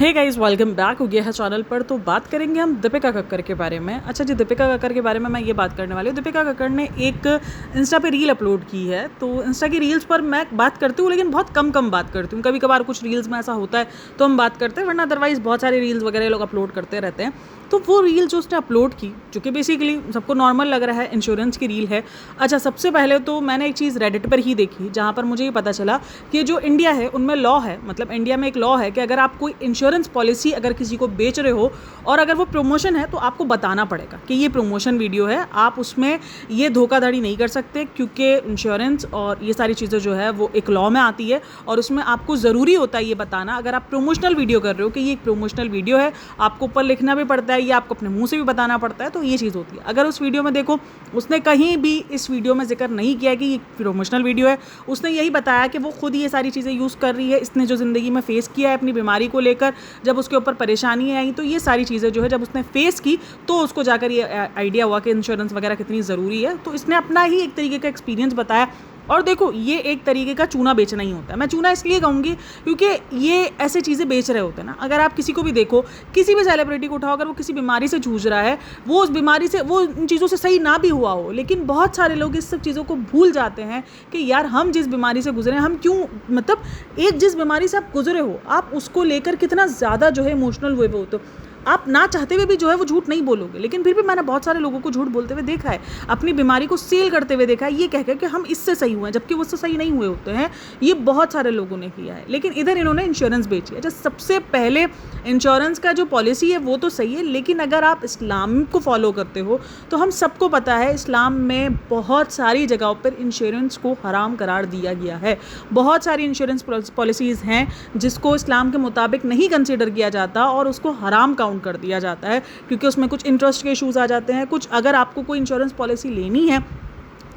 Hey guys, welcome back हो गया है चैनल पर। तो बात करेंगे हम दीपिका कक्कर के बारे में। अच्छा जी, दीपिका कक्कर के बारे में मैं ये बात करने वाली हूँ। दीपिका कक्कर ने एक इंस्टा पे रील अपलोड की है। तो इंस्टा की रील्स पर मैं बात करती हूँ, लेकिन बहुत कम बात करती हूँ। कभी कभार कुछ रील्स में ऐसा होता है तो हम बात करते हैं, वरना अदरवाइज बहुत सारे रील्स वगैरह लोग अपलोड करते रहते हैं। तो वो रील जो उसने अपलोड की, जो कि बेसिकली सबको नॉर्मल लग रहा है, इंश्योरेंस की रील है। अच्छा, सबसे पहले तो मैंने एक चीज़ रेडिट पर ही देखी, जहाँ पर मुझे ये पता चला कि जो इंडिया है उनमें लॉ है, मतलब इंडिया में एक लॉ है कि अगर आप कोई इंश्योरेंस पॉलिसी अगर किसी को बेच रहे हो और अगर वो प्रमोशन है तो आपको बताना पड़ेगा कि ये प्रमोशन वीडियो है। आप उसमें ये धोखाधड़ी नहीं कर सकते, क्योंकि इंश्योरेंस और ये सारी चीज़ें जो है वो एक लॉ में आती है और उसमें आपको ज़रूरी होता है ये बताना। अगर आप प्रमोशनल वीडियो कर रहे हो कि ये एक प्रमोशनल वीडियो है, आपको ऊपर लिखना भी पड़ता है, ये आपको अपने मुंह से भी बताना पड़ता है। तो ये चीज़ होती है। अगर उस वीडियो में देखो, उसने कहीं भी इस वीडियो में जिक्र नहीं किया कि ये प्रमोशनल वीडियो है। उसने यही बताया कि वो खुद ये सारी चीज़ें यूज़ कर रही है, इसने जो ज़िंदगी में फेस किया है अपनी बीमारी को लेकर, जब उसके ऊपर परेशानी आई तो ये सारी चीज़ें जो है जब उसने फेस की तो उसको जाकर ये आइडिया हुआ कि इंश्योरेंस वगैरह कितनी ज़रूरी है। तो इसने अपना ही एक तरीके का एक्सपीरियंस बताया। और देखो, ये एक तरीके का चूना बेचना ही होता है। मैं चूना इसलिए कहूँगी क्योंकि ये ऐसे चीज़ें बेच रहे होते हैं ना। अगर आप किसी को भी देखो, किसी भी सेलिब्रिटी को उठाओ, अगर वो किसी बीमारी से जूझ रहा है, वो उस बीमारी से, वो इन चीज़ों से सही ना भी हुआ हो, लेकिन बहुत सारे लोग इस सब चीज़ों को भूल जाते हैं कि यार हम जिस बीमारी से गुजरे, हम क्यों, मतलब एक जिस बीमारी से आप गुजरे हो, आप उसको लेकर कितना ज़्यादा जो है इमोशनल हुए हो। तो आप ना चाहते हुए भी जो है वो झूठ नहीं बोलोगे, लेकिन फिर भी मैंने बहुत सारे लोगों को झूठ बोलते हुए देखा है, अपनी बीमारी को सेल करते हुए देखा है, ये कह कि हम इससे सही हुए हैं, जबकि वो उससे सही नहीं हुए होते हैं। ये बहुत सारे लोगों ने किया है, लेकिन इधर इन्होंने इंश्योरेंस बेची है। अच्छा, सबसे पहले इंश्योरेंस का जो पॉलिसी है वो तो सही है, लेकिन अगर आप इस्लाम को फॉलो करते हो तो हम सबको पता है इस्लाम में बहुत सारी जगहों पर इंश्योरेंस को हराम करार दिया गया है। बहुत सारी इंश्योरेंस पॉलिसीज़ हैं जिसको इस्लाम के मुताबिक नहीं कंसिडर किया जाता और उसको हराम कर दिया जाता है, क्योंकि उसमें कुछ इंटरेस्ट के इश्यूज आ जाते हैं। कुछ, अगर आपको कोई इंश्योरेंस पॉलिसी लेनी है,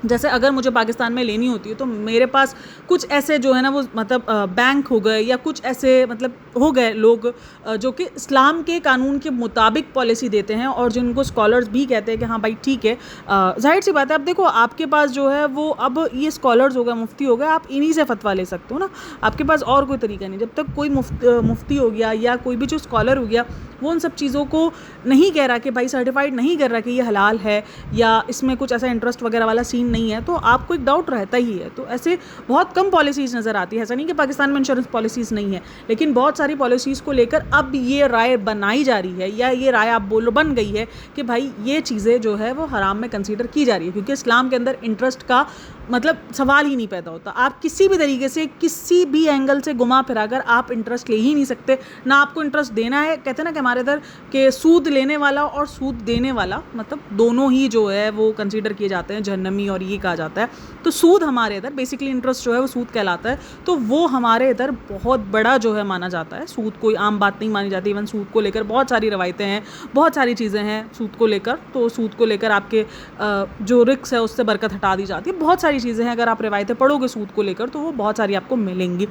जैसे अगर मुझे पाकिस्तान में लेनी होती है तो मेरे पास कुछ ऐसे जो है ना वो, मतलब बैंक हो गए या कुछ ऐसे, मतलब हो गए लोग जो कि इस्लाम के कानून के मुताबिक पॉलिसी देते हैं और जिनको स्कॉलर्स भी कहते हैं कि हाँ भाई ठीक है। जाहिर सी बात है, अब देखो आपके पास जो है वो, अब ये स्कॉलर्स हो गए, मुफ्ती हो गए, आप इन्हीं से फतवा ले सकते हो ना। आपके पास और कोई तरीका नहीं। जब तक कोई मुफ्ती हो गया या कोई भी जो स्कॉलर हो गया, वो उन सब चीज़ों को नहीं कह रहा कि भाई, सर्टिफाइड नहीं कर रहा कि ये हलाल है या इसमें कुछ ऐसा इंटरेस्ट वगैरह वाला सीन नहीं है, तो आपको एक डाउट रहता ही है। तो ऐसे बहुत कम पॉलिसीज़ नज़र आती है। ऐसा नहीं कि पाकिस्तान में इंश्योरेंस पॉलिसीज़ नहीं है, लेकिन बहुत सारी पॉलिसीज़ को लेकर अब ये राय बनाई जा रही है, या ये राय आप बोलो बन गई है कि भाई ये चीज़ें जो है वो हराम में कंसीडर की जा रही है, क्योंकि इस्लाम के अंदर इंटरेस्ट का मतलब सवाल ही नहीं पैदा होता। आप किसी भी तरीके से, किसी भी एंगल से घुमा फिराकर आप इंटरेस्ट ले ही नहीं सकते। ना आपको इंटरेस्ट देना है। कहते हैं ना कि हमारे इधर के सूद लेने वाला और सूद देने वाला, मतलब दोनों ही जो है वो कंसीडर किए जाते हैं जहन्नमी, और ये कहा जाता है। तो सूद हमारे इधर, बेसिकली इंटरेस्ट जो है वो सूद कहलाता है, तो वो हमारे इधर बहुत बड़ा जो है माना जाता है। सूद कोई आम बात नहीं मानी जाती। इवन सूद को लेकर बहुत सारी रवायतें हैं, बहुत सारी चीज़ें हैं सूद को लेकर। तो सूद को लेकर आपके जो रिस्क है उससे बरकत हटा दी जाती है। बहुत सारी चीज़ें हैं, अगर आप रिवायतें पढ़ोगे सूद को लेकर तो वो बहुत सारी आपको मिलेंगी।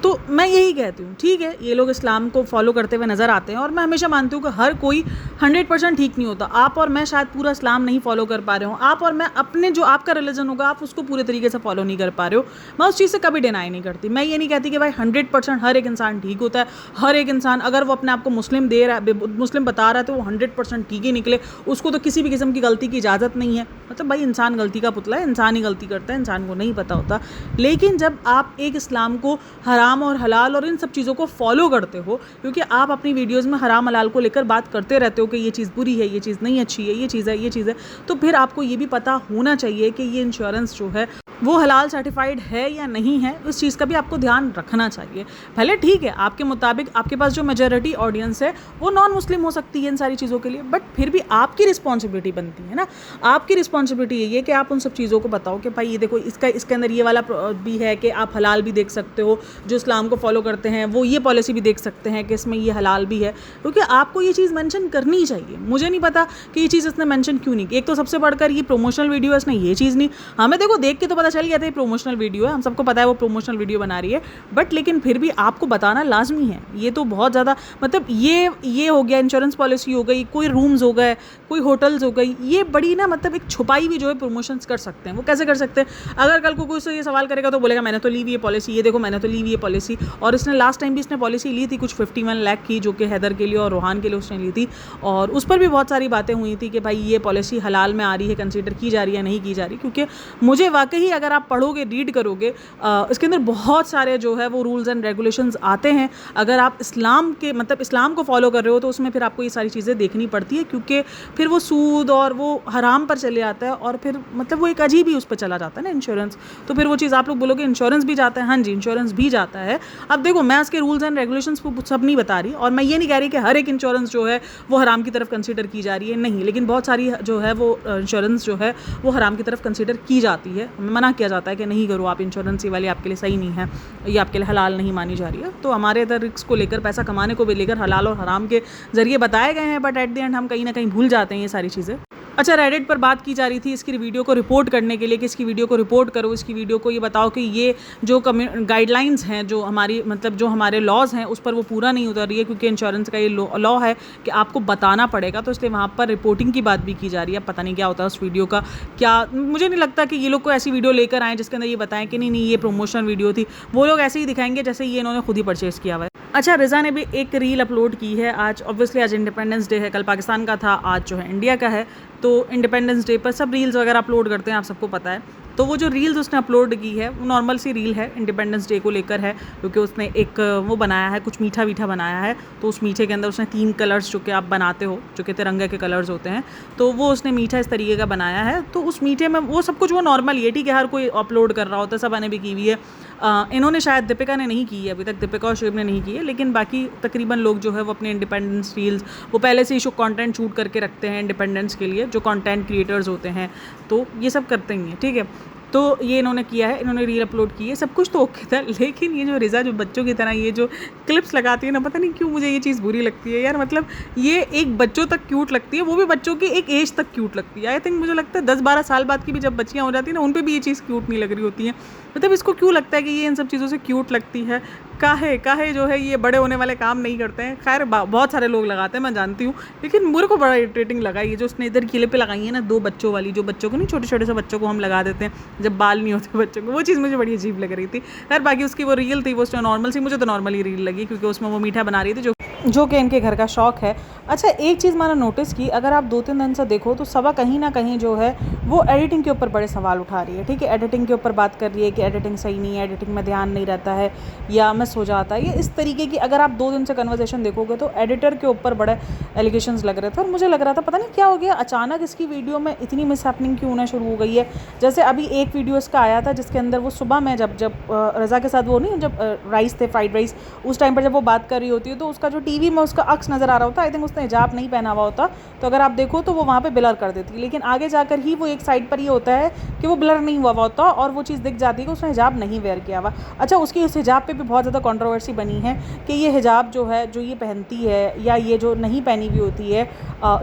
तो मैं यही कहती हूँ, ठीक है, ये लोग इस्लाम को फॉलो करते हुए नज़र आते हैं, और मैं हमेशा मानती हूँ कि हर कोई 100% ठीक नहीं होता। आप और मैं शायद पूरा इस्लाम नहीं फॉलो कर पा रहे हो, आप और मैं अपने जो आपका रिलीजन होगा आप उसको पूरे तरीके से फॉलो नहीं कर पा रहे हो। मैं उस चीज़ से कभी डिनाई नहीं करती। मैं ये नहीं कहती कि भाई 100% हर एक इंसान ठीक होता है। हर एक इंसान अगर वो अपने आप को मुस्लिम दे रहा है, मुस्लिम बता रहा है, तो वो 100% ठीक ही निकले, उसको तो किसी भी किस्म की गलती की इजाज़त नहीं है। मतलब भाई, इंसान गलती का पुतला है, इंसान ही गलती करता है, इंसान को नहीं पता होता। लेकिन जब आप एक इस्लाम को हराम और हलाल और इन सब चीज़ों को फॉलो करते हो, क्योंकि आप अपनी वीडियोस में हराम हलाल को लेकर बात करते रहते हो कि ये चीज़ बुरी है, ये चीज़ नहीं अच्छी है, ये चीज़ है, ये चीज़ है, तो फिर आपको ये भी पता होना चाहिए कि ये इंश्योरेंस जो है वो हलाल सर्टिफाइड है या नहीं है। इस चीज़ का भी आपको ध्यान रखना चाहिए। भले ठीक है, आपके मुताबिक आपके पास जो मेजॉरिटी ऑडियंस है वो नॉन मुस्लिम हो सकती है इन सारी चीज़ों के लिए, बट फिर भी आपकी रिस्पॉन्सिबिलिटी बनती है ना। आपकी रिस्पॉन्सिबिलिटी यही है कि आप उन सब चीज़ों को बताओ कि भाई ये देखो, इसके अंदर ये वाला भी है कि आप हलाल भी देख सकते हो, जो इस्लाम को फॉलो करते हैं वो ये पॉलिसी भी देख सकते हैं कि इसमें ये हलाल भी है, क्योंकि आपको ये चीज़ मेंशन करनी चाहिए। मुझे नहीं पता कि ये चीज़ इसने मेंशन क्यों नहीं की। एक तो सबसे बढ़कर ये प्रमोशनल वीडियो है, इसने ये चीज़ नहीं, हमें देखो देख के तो पता चल गया था ये प्रोमोशनल वीडियो है, हम सबको पता है वो प्रोमोशनल वीडियो बना रही है, बट लेकिन फिर भी आपको बताना लाजमी है। ये तो बहुत ज़्यादा मतलब ये हो गया, इंश्योरेंस पॉलिसी हो गई, कोई रूम्स हो गए, कोई होटल्स हो गई, ये बड़ी ना मतलब एक छुपाई हुई जो है प्रमोशंस कर सकते हैं। वो कैसे कर सकते हैं? अगर कल को कोई से ये सवाल करेगा तो बोलेगा मैंने तो ली हुई ये पॉलिसी, ये देखो मैंने तो ली हुई ये पॉलिसी। और इसने लास्ट टाइम भी इसने पॉलिसी ली थी कुछ 51 लाख की, जो कि हैदर के लिए और रोहान के लिए उसने ली थी, और उस पर भी बहुत सारी बातें हुई थी कि भाई ये पॉलिसी हलाल में आ रही है, कंसीडर की जा रही है, नहीं की जा रही। क्योंकि मुझे वाकई अगर आप पढ़ोगे, रीड करोगे, इसके अंदर बहुत सारे जो है वो रूल्स एंड रेगुलेशंस आते हैं। अगर आप इस्लाम के मतलब इस्लाम को फॉलो कर रहे हो तो उसमें फिर आपको ये सारी चीज़ें देखनी पड़ती है, क्योंकि फिर वो सूद और वो हराम पर चले आता है, और फिर मतलब वो एक अजीब ही उस पर चला जाता है ना इंश्योरेंस। तो फिर वो चीज़ आप लोग बोलोगे इंश्योरेंस भी जाता है, हाँ जी इंश्योरेंस भी जाता है। अब देखो मैं उसके रूल्स एंड रेगुलेशंस को सब नहीं बता रही, और मैं ये नहीं कह रही कि हर एक इंश्योरेंस जो है वो हराम की तरफ कंसीडर की जा रही है, नहीं, लेकिन बहुत सारी जो है वो इंश्योरेंस जो है वो हराम की तरफ कंसीडर की जाती है। हमें मना किया जाता है कि नहीं करो आप इंश्योरेंस, ये वाली आपके लिए सही नहीं है, ये आपके लिए हलाल नहीं मानी जा रही है। तो हमारे इधर रिस्क को लेकर, पैसा कमाने को भी लेकर हलाल और हराम के जरिए बताए गए हैं, बट एट द एंड हम कहीं ना कहीं भूल जाते हैं ये सारी चीज़ें। अच्छा, रेडिट पर बात की जा रही थी इसकी वीडियो को रिपोर्ट करने के लिए कि इसकी वीडियो को रिपोर्ट करो, इसकी वीडियो को ये बताओ कि ये जो गाइडलाइंस हैं, जो हमारी मतलब जो हमारे लॉज हैं उस पर वो पूरा नहीं उतर रही है, क्योंकि इंश्योरेंस का ये लॉ है कि आपको बताना पड़ेगा, तो इसलिए वहाँ पर रिपोर्टिंग की बात भी की जा रही है। पता नहीं क्या होता है उस वीडियो का, क्या मुझे नहीं लगता कि ये लोग को ऐसी वीडियो लेकर आएँ जिसके अंदर ये बताएं कि नहीं ये प्रमोशन वीडियो थी। वो लोग ऐसे ही दिखाएंगे जैसे ये इन्होंने खुद ही परचेज़ किया हुआ है। अच्छा, रिज़ा ने भी एक रील अपलोड की है आज। ऑब्वियसली आज इंडिपेंडेंस डे है, कल पाकिस्तान का था, आज जो है इंडिया का है। तो इंडिपेंडेंस डे पर सब रील्स वगैरह अपलोड करते हैं, आप सबको पता है। तो वो जो रील्स उसने अपलोड की है वो नॉर्मल सी रील है, इंडिपेंडेंस डे को लेकर है, क्योंकि उसने एक वो बनाया है, कुछ मीठा वीठा बनाया है। तो उस मीठे के अंदर उसने 3 कलर्स जो कि आप बनाते हो, जो कि तिरंगे के कलर्स होते हैं, तो वो उसने मीठा इस तरीके का बनाया है। तो उस मीठे में वो सब कुछ वो नॉर्मल ही है, ठीक है, हर कोई अपलोड कर रहा होता है, सब ने भी की हुई है। इन्होंने शायद दीपिका ने नहीं की है अभी तक, दीपिका और शुएब ने नहीं की है, लेकिन बाकी तकरीबन लोग जो है वो अपने इंडिपेंडेंस रील्स वो पहले से ही कंटेंट शूट करके रखते हैं इंडिपेंडेंस के लिए, जो कंटेंट क्रिएटर्स होते हैं, तो ये सब करते ही हैं, ठीक है। तो ये इन्होंने किया है, इन्होंने रील अपलोड की है, सब कुछ तो ओके था, लेकिन ये जो रिज़ा जो बच्चों की तरह ये जो क्लिप्स लगाती है ना, पता नहीं क्यों मुझे ये चीज़ बुरी लगती है यार। मतलब ये एक बच्चों तक क्यूट लगती है, वो भी बच्चों की एक एज तक क्यूट लगती है। आई थिंक मुझे लगता है 10-12 साल बाद की भी जब बच्चियाँ हो जाती हैं ना, उन पर भी ये चीज़ क्यूट नहीं लग रही होती है। मतलब इसको क्यों लगता है कि ये इन सब चीज़ों से क्यूट लगती है? काहे जो है ये बड़े होने वाले काम नहीं करते हैं। खैर बहुत सारे लोग लगाते हैं, मैं जानती हूँ, लेकिन मेरे को बड़ा इरिटेटिंग लगा ये जो उसने इधर क्लिप पे लगाई है ना, 2 बच्चों वाली, जो बच्चों को नहीं, छोटे छोटे से बच्चों को हम लगा देते हैं जब बाल नहीं होते बच्चों को, वो चीज़ मुझे बड़ी अजीब लग रही थी। खैर बाकी उसकी वो रील थी वो नॉर्मल सी, मुझे तो नॉर्मल ही रील लगी, क्योंकि उसमें वो मीठा बना रही थी जो कि इनके घर का शौक है। अच्छा, एक चीज़ मैंने नोटिस की, अगर आप 2-3 दिन से देखो तो सबा कहीं ना कहीं जो है वो एडिटिंग के ऊपर बड़े सवाल उठा रही है, ठीक है। एडिटिंग के ऊपर बात कर रही है कि एडिटिंग सही नहीं है, एडिटिंग में ध्यान नहीं रहता है, या मिस हो जाता है, ये इस तरीके की। अगर आप 2 दिन से कन्वर्सेशन देखोगे तो एडिटर के ऊपर बड़े एलिगेशंस लग रहे थे, और मुझे लग रहा था पता नहीं क्या हो गया, अचानक इसकी वीडियो में इतनी मिस हैपनिंग क्यों होना शुरू हो गई है। जैसे अभी एक वीडियो इसका आया था जिसके अंदर वो सुबह में जब रज़ा के साथ वो नहीं, जब राइस थे, फ्राइड राइस, उस टाइम पर जब वो बात कर रही होती है तो उसका जो टीवी में उसका अक्स नज़र आ रहा होता है, आई थिंक उसने हिजाब नहीं पहना हुआ होता, तो अगर आप देखो तो वो वहाँ पे ब्लर कर देती है, लेकिन आगे जाकर ही वो एक साइड पर ये होता है कि वो ब्लर नहीं हुआ होता और वो चीज़ दिख जाती है कि उसने हिजाब नहीं वेयर किया हुआ। अच्छा, उसकी उस हिजाब पे भी बहुत ज़्यादा कंट्रोवर्सी बनी है कि ये हिजाब जो है, जो ये पहनती है या ये जो नहीं पहनी हुई होती है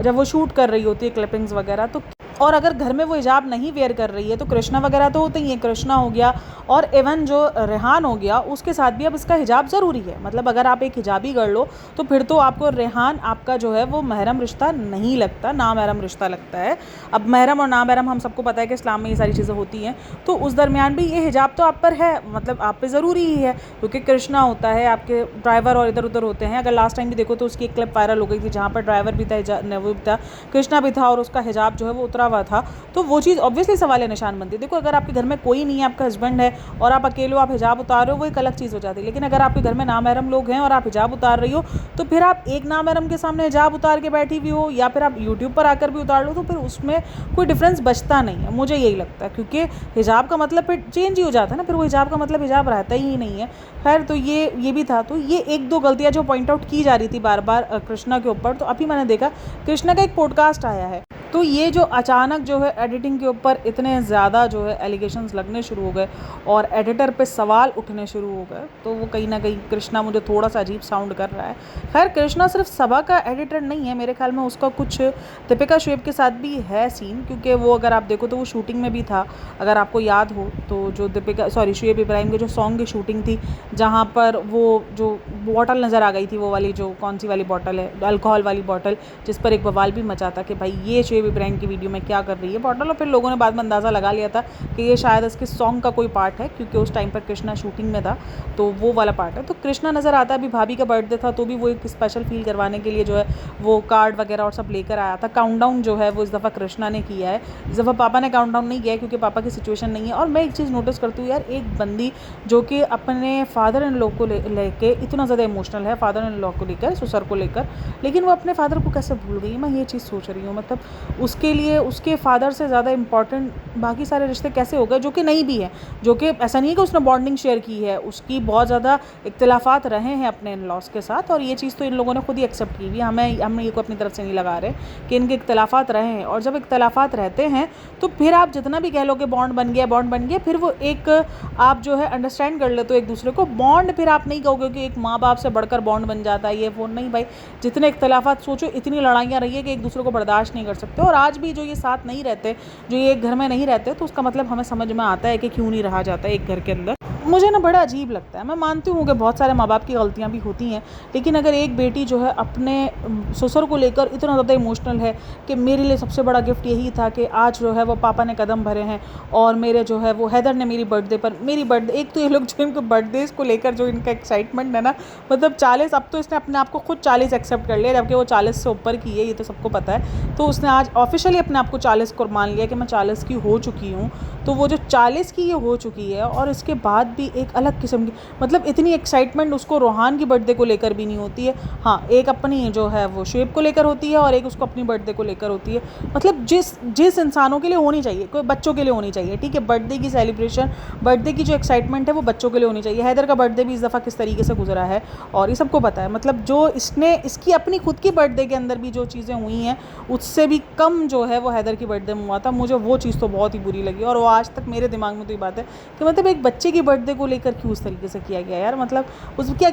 जब वो शूट कर रही होती है क्लिपिंग्स वगैरह, तो और अगर घर में वो हिजाब नहीं वेयर कर रही है तो कृष्णा वगैरह तो होते ही हैं, कृष्णा हो गया और इवन जो रेहान हो गया, उसके साथ भी अब इसका हिजाब ज़रूरी है। मतलब अगर आप एक हिजाबी कर लो तो फिर तो आपको रेहान आपका जो है वो महरम रिश्ता नहीं लगता, नामहरम रिश्ता लगता है। अब महरम और नामहरम हम सबको पता है कि इस्लाम में ये सारी चीज़ें होती हैं, तो उस दरमियान भी ये हिजाब तो आप पर है, मतलब आप पे ज़रूरी ही है, क्योंकि कृष्णा होता है, आपके ड्राइवर और इधर उधर होते हैं। अगर लास्ट टाइम भी देखो तो उसकी एक क्लिप वायरल हो गई थी जहाँ पर ड्राइवर भी था, वो भी था, कृष्णा भी था, और उसका हिजाब जो है वो उतरा हुआ था, तो वो चीज़ ऑब्वियसली सवाल निशान बनती है। देखो, अगर आपके घर में कोई नहीं है, आपका हस्बैंड है और आप अकेले हो, आप हिजाब उतार रहे हो, वो एक अलग चीज़ हो जाती है। लेकिन अगर आपके घर में नामहरम लोग हैं और आप हिजाब उतार रही हो, तो फिर आप एक नामहरम के सामने हिजाब उतार के बैठी हुई हो या फिर आप यूट्यूब पर आकर भी उतार लो, तो फिर उसमें कोई डिफरेंस बचता नहीं है, मुझे यही लगता है, क्योंकि हिजाब का मतलब फिर चेंज ही हो जाता है ना, फिर वो हिजाब का मतलब हिजाब रहता ही नहीं है। खैर, तो ये भी था। तो ये 1-2 गलतियाँ जो पॉइंट आउट की जा रही थी बार बार कृष्णा के ऊपर, तो अभी मैंने देखा कृष्णा का एक पॉडकास्ट आया है तो ये जो अचानक जो है एडिटिंग के ऊपर इतने ज़्यादा जो है एलिगेशंस लगने शुरू हो गए और एडिटर पे सवाल उठने शुरू हो गए, तो वो कहीं ना कहीं कृष्णा मुझे थोड़ा सा अजीब साउंड कर रहा है। खैर कृष्णा सिर्फ सबा का एडिटर नहीं है, मेरे ख्याल में उसका कुछ दीपिका शुएब के साथ भी है सीन, क्योंकि वो अगर आप देखो तो वो शूटिंग में भी था। अगर आपको याद हो तो जो शुएब इब्राहिम के जो सॉन्ग की शूटिंग थी, जहाँ पर वो जो बॉटल नज़र आ गई थी, वो वाली जो कौन सी वाली बॉटल है, अल्कोहल वाली बॉटल, जिस पर एक बवाल भी मचा था कि भाई ये शुएब इब्राहिम की वीडियो में क्या कर रही है बॉटल। और फिर लोगों ने बाद में अंदाज़ा लगा लिया था कि ये शायद इसके सॉन्ग का कोई पार्ट है, क्योंकि उस टाइम पर कृष्णा शूटिंग में था, तो वो वाला पार्ट है। तो कृष्णा नज़र आता है, अभी भाभी का बर्थडे था तो भी वो एक स्पेशल फील करवाने के लिए जो है वो कार्ड वगैरह और सब लेकर आया था। काउंटडाउन जो है वो इस दफ़ा कृष्णा ने किया है, इस दफ़ा पापा ने काउंटडाउन नहीं किया है क्योंकि पापा की सिचुएशन नहीं है। और मैं एक चीज़ नोटिस करती हूँ यार, एक बंदी जो कि अपने फादर इन लॉ को लेके इतना ज़्यादा इमोशनल है, फादर इन लॉ को लेकर, ससुर को लेकर, लेकिन वो अपने फादर को कैसे भूल गई, मैं ये चीज़ सोच रही हूँ। मतलब उसके लिए उसके फादर से ज़्यादा इंपॉर्टेंट बाकी सारे रिश्ते कैसे हो गए, जो कि नहीं भी है, जो कि ऐसा नहीं है कि उसने बॉन्डिंग शेयर की है, उसकी बहुत ज़्यादा इख्तिलाफात रहे हैं अपने इन लॉस के साथ, और ये चीज़ तो इन लोगों ने खुद ही एक्सेप्ट की हुई। हम ये को अपनी तरफ से नहीं लगा रहे कि इनके इख्तिलाफात रहे हैं, और जब इख्तिलाफात रहते हैं तो फिर आप जितना भी कह लो कि बॉन्ड बन गया, फिर वो एक आप जो है अंडरस्टैंड कर लेते हो एक दूसरे को, बॉन्ड फिर आप नहीं कहोगे कि एक माँ बाप से बढ़कर बॉन्ड बन जाता है, ये फ़ोन नहीं भाई। जितने इख्तिलाफात सोचो, इतनी लड़ाइयाँ रही है कि एक दूसरे को बर्दाश्त नहीं कर सकते। और आज भी जो ये साथ नहीं रहते, जो ये एक घर में नहीं रहते, तो उसका मतलब हमें समझ में आता है कि क्यों नहीं रहा जाता एक घर के अंदर। मुझे ना बड़ा अजीब लगता है। मैं मानती हूँ कि बहुत सारे माँ बाप की गलतियाँ भी होती हैं, लेकिन अगर एक बेटी जो है अपने ससुर को लेकर इतना ज़्यादा इमोशनल है कि मेरे लिए सबसे बड़ा गिफ्ट यही था कि आज जो है वो पापा ने कदम भरे हैं, और मेरे जो है वो हैदर ने मेरी बर्थडे एक तो ये लोग जो इनको बर्थडेज को लेकर जो इनका एक्साइटमेंट है ना, मतलब 40, अब तो इसने अपने आप को खुद 40 एक्सेप्ट कर लिया, जबकि वो 40 से ऊपर की है, ये तो सबको पता है। तो उसने आज ऑफिशियली अपने आप को 40 को मान लिया कि मैं 40 की हो चुकी हूँ। तो वो जो 40 की ये हो चुकी है, और इसके बाद भी एक अलग किस्म की, मतलब इतनी एक्साइटमेंट उसको रोहान की बर्थडे को लेकर भी नहीं होती है। हाँ, एक अपनी जो है वो शुएब को लेकर होती है, और एक उसको अपनी बर्थडे को लेकर होती है। मतलब जिस इंसानों के लिए होनी चाहिए, कोई बच्चों के लिए होनी चाहिए, ठीक है, बर्थडे की सेलिब्रेशन, बर्थडे की जो एक्साइटमेंट है वो बच्चों के लिए होनी चाहिए। हैदर का बर्थडे भी इस दफ़ा किस तरीके से गुजरा है और ये सबको पता है। मतलब जो इसकी अपनी खुद की बर्थडे के अंदर भी जो चीज़ें हुई हैं, उससे भी कम जो है वो हैदर की बर्थडे में हुआ था। मुझे वो चीज़ तो बहुत ही बुरी लगी, और वो आज तक मेरे दिमाग में तो ये बात है कि मतलब एक बच्चे की बर्थडे को लेकर क्यों उस तरीके से किया गया यार। मतलब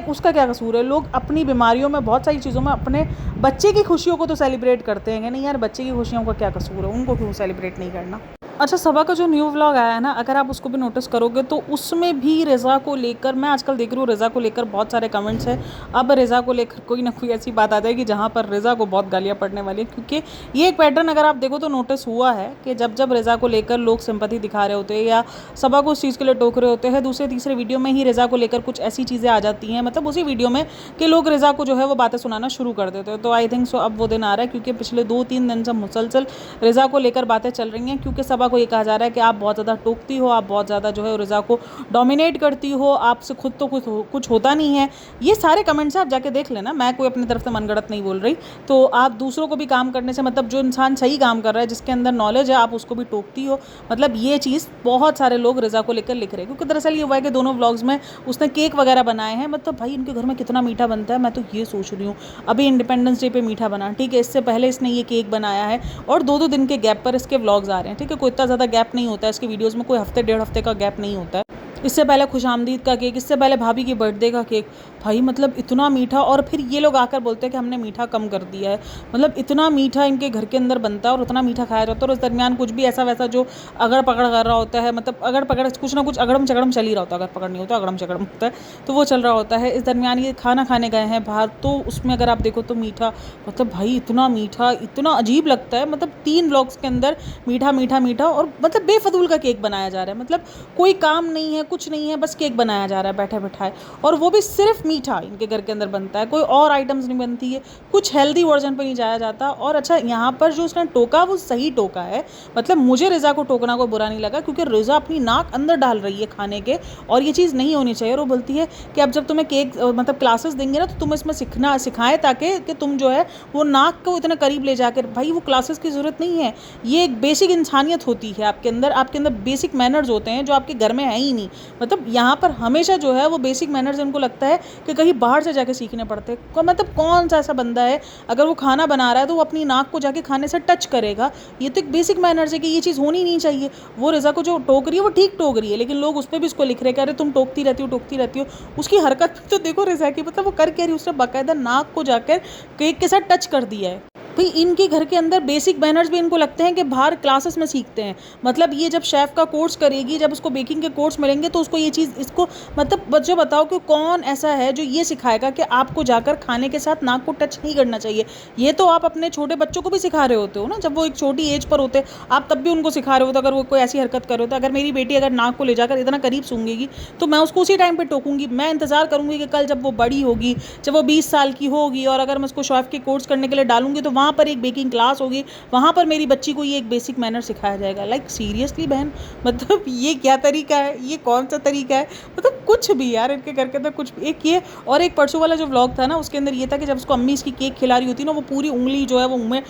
उसका क्या कसूर है। लोग अपनी बीमारियों में, बहुत सारी चीज़ों में अपने बच्चे की खुशियों को तो सेलिब्रेट करते हैं, नहीं यार, बच्चे की खुशियों का क्या कसूर है, उनको क्यों सेलिब्रेट नहीं करना। अच्छा, सबा का जो न्यू व्लॉग आया है ना, अगर आप उसको भी नोटिस करोगे तो उसमें भी रिज़ा को लेकर, मैं आजकल देख रही हूँ रिज़ा को लेकर बहुत सारे कमेंट्स हैं। अब रिज़ा को लेकर कोई ना कोई ऐसी बात आ जाएगी जहाँ पर रिज़ा को बहुत गालियाँ पड़ने वाली है, क्योंकि ये एक पैटर्न अगर आप देखो तो नोटिस हुआ है कि जब रिज़ा को लेकर लोग सिंपैथी दिखा रहे होते हैं या सबा को उस चीज़ के लिए टोक रहे होते हैं, दूसरे तीसरे वीडियो में ही रिज़ा को लेकर कुछ ऐसी चीज़ें आ जाती हैं, मतलब उसी वीडियो में, कि लोग रिज़ा को जो है वो बातें सुनाना शुरू कर देते हैं। तो आई थिंक सो अब वो दिन आ रहा है, क्योंकि पिछले 2-3 दिन से मुसलसल रिज़ा को लेकर बातें चल रही हैं, क्योंकि सबा को ये कहा जा रहा है कि आप बहुत ज़्यादा टोकती हो, आप बहुत ज़्यादा जो है रिज़ा को डोमिनेट करती हो, आपसे खुद तो कुछ होता नहीं है। ये सारे कमेंट्स आप जाके देख लेना, मैं कोई अपनी तरफ से मनगढ़ंत नहीं बोल रही। तो आप दूसरों को भी काम करने से, मतलब जो इंसान सही काम कर रहा है, जिसके अंदर नॉलेज है, आप उसको भी टोकती हो। मतलब ये चीज़ बहुत सारे लोग रिज़ा को लेकर लिख रहे हैं, क्योंकि दरअसल ये हुआ है कि दोनों व्लॉग्स में उसने केक वगैरह बनाए हैं। मतलब भाई इनके घर में कितना मीठा बनता है, मैं तो ये सोच रही हूँ। अभी इंडिपेंडेंस डे पे मीठा बना, ठीक है, इससे पहले इसने ये केक बनाया है, और 2-2 दिन के गैप पर इसके व्लॉग्स आ रहे हैं, ठीक है, कोई इतना ज़्यादा गैप नहीं होता है इसकी वीडियोस में, कोई हफ्ते 1.5 हफ्ते का गैप नहीं होता है। इससे पहले खुशामदीद का केक, इससे पहले भाभी की बर्थडे का केक, भाई मतलब इतना मीठा। और फिर ये लोग आकर बोलते हैं कि हमने मीठा कम कर दिया है। मतलब इतना मीठा इनके घर के अंदर बनता है और उतना मीठा खाया जाता है, और उस दरमियान कुछ भी ऐसा वैसा जो अगड़ पकड़ कर रहा होता है, मतलब अगड़ पकड़ कुछ ना कुछ अगड़म चगड़म चल ही रहा होता है, अगर पकड़ नहीं होता अगड़म चगड़म होता है, तो वो चल रहा होता है। इस दरमियान ये खाना खाने गए हैं बाहर, तो उसमें अगर आप देखो तो मीठा, मतलब भाई इतना मीठा, इतना अजीब लगता है। मतलब 3 व्लॉग्स के अंदर मीठा मीठा मीठा, और मतलब बेफजूल का केक बनाया जा रहा है। मतलब कोई काम नहीं है, कुछ नहीं है, बस केक बनाया जा रहा है बैठे बैठाए, और वो भी सिर्फ मीठा इनके घर के अंदर बनता है, कोई और आइटम्स नहीं बनती है, कुछ हेल्दी वर्जन पे नहीं जाया जाता। और अच्छा, यहाँ पर जो उसने टोका वो सही टोका है। मतलब मुझे रिज़ा को टोकना कोई बुरा नहीं लगा, क्योंकि रिज़ा अपनी नाक अंदर डाल रही है खाने के, और ये चीज़ नहीं होनी चाहिए। और वो बोलती है कि अब जब तुम्हें केक मतलब क्लासेस देंगे ना, तो तुम इसमें सिखाएं ताकि कि तुम जो है वो नाक को इतना करीब ले जाकर, भाई वो क्लासेस की ज़रूरत नहीं है। ये एक बेसिक इंसानियत होती है आपके अंदर बेसिक मैनर्स होते हैं जो आपके घर में है ही नहीं। मतलब यहाँ पर हमेशा जो है वो बेसिक मैनर्स इनको लगता है कि कहीं बाहर से जाके सीखने पड़ते हैं। मतलब कौन सा ऐसा बंदा है अगर वो खाना बना रहा है तो वो अपनी नाक को जाके खाने से टच करेगा? ये तो एक बेसिक मैनर्स है कि ये चीज़ होनी नहीं चाहिए। वो रिज़ा को जो टोक रही है वो ठीक टोक रही है, लेकिन लोग उस पर भी इसको लिख रहे हैं कि अरे तुम टोकती रहती हो। उसकी हरकत तो देखो रिज़ा की, मतलब वो कर क्या रही है, उसने बाकायदा नाक को जाकर केक के साथ टच कर दिया है। भाई इनके घर के अंदर बेसिक मैनर्स भी इनको लगते हैं कि बाहर क्लासेस में सीखते हैं। मतलब ये जब शेफ़ का कोर्स करेगी, जब उसको बेकिंग के कोर्स मिलेंगे तो उसको ये चीज़ इसको मतलब बच्चों बताओ कि कौन ऐसा है जो ये सिखाएगा कि आपको जाकर खाने के साथ नाक को टच नहीं करना चाहिए। ये तो आप अपने छोटे बच्चों को भी सिखा रहे होते हो ना, जब वो एक छोटी एज पर होते आप तब भी उनको सिखा रहे हो। तो अगर वो कोई ऐसी हरकत कर रहे हो तो अगर मेरी बेटी अगर नाक को ले जाकर इतना करीब सूंघेगी तो मैं उसको उसी टाइम पर टोकूंगी। मैं इंतज़ार करूँगी कि कल जब वो बड़ी होगी, जब वो 20 साल की होगी और अगर मैं उसको शेफ़ के कोर्स करने के लिए डालूंगी तो वहाँ पर एक बेकिंग क्लास होगी, वहाँ पर मेरी बच्ची को ये एक बेसिक मैनर सिखाया जाएगा। लाइक सीरियसली बहन, मतलब ये क्या तरीका है, ये कौन सा तरीका है? मतलब कुछ भी यार इनके घर के अंदर कुछ भी। एक ये और एक परसों वाला जो व्लॉग था ना, उसके अंदर ये था कि जब उसको अम्मी इसकी केक खिला रही होती ना, वो पूरी उंगली जो है वो मुँह में,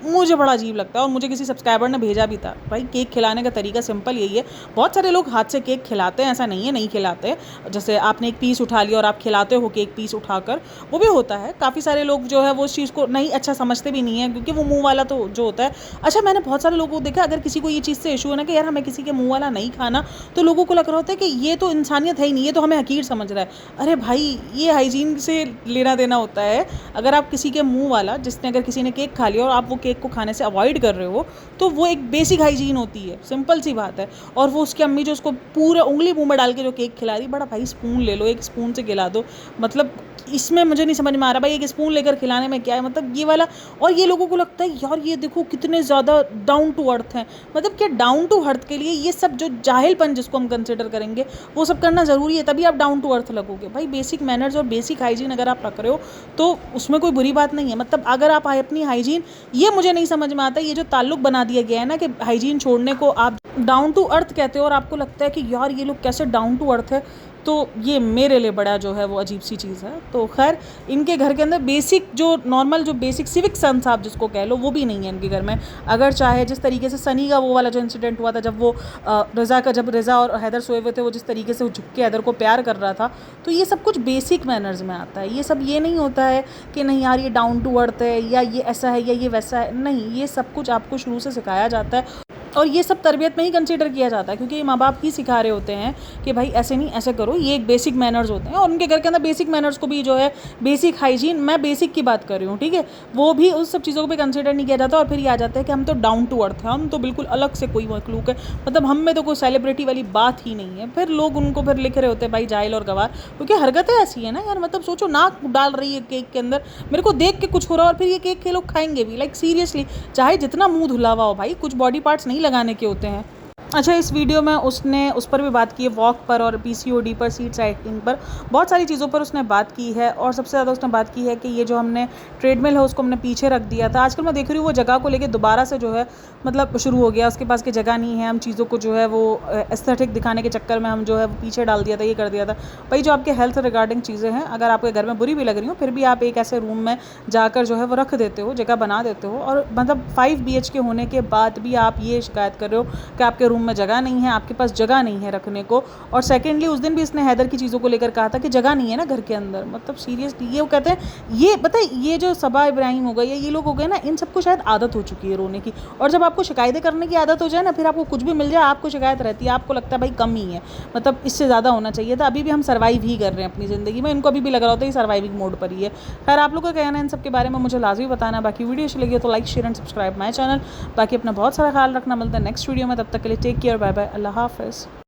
मुझे बड़ा अजीब लगता है। और मुझे किसी सब्सक्राइबर ने भेजा भी था, भाई केक खिलाने का तरीका सिंपल यही है। बहुत सारे लोग हाथ से केक खिलाते हैं, ऐसा नहीं है नहीं खिलाते। जैसे आपने एक पीस उठा लिया और आप खिलाते हो केक पीस उठाकर, वो भी होता है। काफ़ी सारे लोग जो है वो उस चीज़ को नहीं अच्छा समझते भी नहीं है, क्योंकि वो मुँह वाला तो जो होता है। अच्छा, मैंने बहुत सारे लोगों को देखा, अगर किसी को ये चीज़ से इशू है ना कि यार हमें किसी के मुंह वाला नहीं खाना, तो लोगों को लग रहा होता है कि ये तो इंसानियत है ही नहीं, ये तो हमें हकीर समझ रहा है। अरे भाई, ये हाइजीन से लेना देना होता है। अगर आप किसी के मुंह वाला, जिसने अगर किसी ने केक खा लिया और आप वो केक को खाने से अवॉइड कर रहे हो, तो वो एक बेसिक हाइजीन होती है, सिंपल सी बात है। और वो उसकी अम्मी जो उसको पूरा उंगली मुंह में डाल के जो केक खिला रही, बड़ा भाई स्पून ले लो, एक स्पून से खिला दो। मतलब इसमें मुझे नहीं समझ में आ रहा भाई, एक स्पून लेकर खिलाने में क्या है, मतलब ये वाला। और ये लोगों को लगता है यार ये देखो कितने ज़्यादा डाउन टू अर्थ हैं। मतलब क्या डाउन टू अर्थ के लिए ये सब जो जाहिलपन जिसको हम कंसिडर करेंगे वो सब करना ज़रूरी है, तभी आप डाउन टू अर्थ लगोगे। भाई बेसिक मैनर्स और बेसिक हाइजीन अगर आप रख रहे हो तो उसमें कोई बुरी बात नहीं है। मतलब अगर आप अपनी हाइजीन, ये मुझे नहीं समझ में आता, ये जो ताल्लुक बना दिया गया है ना कि हाइजीन छोड़ने को आप डाउन टू अर्थ कहते हो और आपको लगता है कि यार ये लोग कैसे डाउन टू अर्थ है, तो ये मेरे लिए बड़ा जो है वो अजीब सी चीज़ है। तो खैर इनके घर के अंदर बेसिक जो नॉर्मल जो बेसिक सिविक सेंस आप जिसको कह लो, वो भी नहीं है इनके घर में। अगर चाहे जिस तरीके से सनी का वो वाला जो इंसिडेंट हुआ था, जब वो जब रज़ा और हैदर सोए हुए थे, वो जिस तरीके से वो झुक के हैदर को प्यार कर रहा था, तो ये सब कुछ बेसिक मैनर्स में आता है। ये सब ये नहीं होता है कि नहीं यार ये डाउन टू अर्थ है या ये ऐसा है या ये वैसा है, नहीं, ये सब कुछ आपको शुरू से सिखाया जाता है और ये सब तरबियत में ही कंसीडर किया जाता है, क्योंकि ये माँ बाप ही सिखा रहे होते हैं कि भाई ऐसे नहीं ऐसे करो, ये एक बेसिक मैनर्स होते हैं। और उनके घर के अंदर बेसिक मैनर्स को भी जो है बेसिक हाइजीन, मैं बेसिक की बात कर रही हूँ, ठीक है, वो भी उस सब चीज़ों को भी कंसीडर नहीं किया जाता। और फिर ये आ जाता है कि हम तो डाउन टू अर्थ है, हम तो बिल्कुल अलग से कोई मखलूक है, मतलब हम में तो कोई सेलिब्रिटी वाली बात ही नहीं है। फिर लोग उनको फिर लिख रहे होते हैं भाई जाहिल और गवार, क्योंकि हरकतें ऐसी है ना यार। मतलब सोचो, नाक डाल रही है केक के अंदर, मेरे को देख के कुछ हो रहा है और फिर ये केक के लोग खाएंगे भी। लाइक सीरियसली, चाहे जितना मुंह धुला हुआ हो भाई, कुछ बॉडी पार्ट्स नहीं लगाने के होते हैं। अच्छा, इस वीडियो में उसने उस पर भी बात की है, वॉक पर और पीसीओडी पर, सीट साइकिलिंग पर, बहुत सारी चीज़ों पर उसने बात की है। और सबसे ज़्यादा उसने बात की है कि ये जो हमने ट्रेडमिल है उसको हमने पीछे रख दिया था। आजकल मैं देख रही हूँ वो जगह को लेके दोबारा से जो है मतलब शुरू हो गया, उसके पास की जगह नहीं है, हम चीज़ों को जो है वो एस्थेटिक दिखाने के चक्कर में हम जो है वो पीछे डाल दिया था, ये कर दिया था। भाई जो आपके हेल्थ रिगार्डिंग चीज़ें हैं, अगर आपके घर में बुरी भी लग रही हो, फिर भी आप एक ऐसे रूम में जाकर जो है वो रख देते हो, जगह बना देते हो। और मतलब 5 BHK होने के बाद भी आप ये शिकायत कर रहे हो कि आपके रूम में जगह नहीं है, आपके पास जगह नहीं है रखने को। और सेकेंडली उस दिन भी इसने हैदर की चीज़ों को लेकर कहा था कि जगह नहीं है ना घर के अंदर। मतलब सीरियसली ये वो कहते हैं, ये पता है, ये जो सबा इब्राहिम हो गए या ये लोग हो गए ना, इन सबको शायद आदत हो चुकी है रोने की। और जब आपको शिकायतें करने की आदत हो जाए ना, फिर आपको कुछ भी मिल जाए आपको शिकायत रहती है, आपको लगता है भाई कम ही है, मतलब इससे ज़्यादा होना चाहिए था। अभी भी हम सर्वाइव ही कर रहे हैं अपनी ज़िंदगी में, इनको अभी भी लग रहा होता है सर्वाइविंग मोड पर ही है। खैर आप लोग का कहना है इन सब के बारे में मुझे लाजमी बताना। बाकी वीडियो अच्छी लगी हो तो like share and subscribe my channel. बाकी अपना बहुत सारा ख्याल रखना, मिलता है नेक्स्ट वीडियो में, तब तक के लिए टेक केयर, बाय बाय, अल्लाह हाफ़िज़।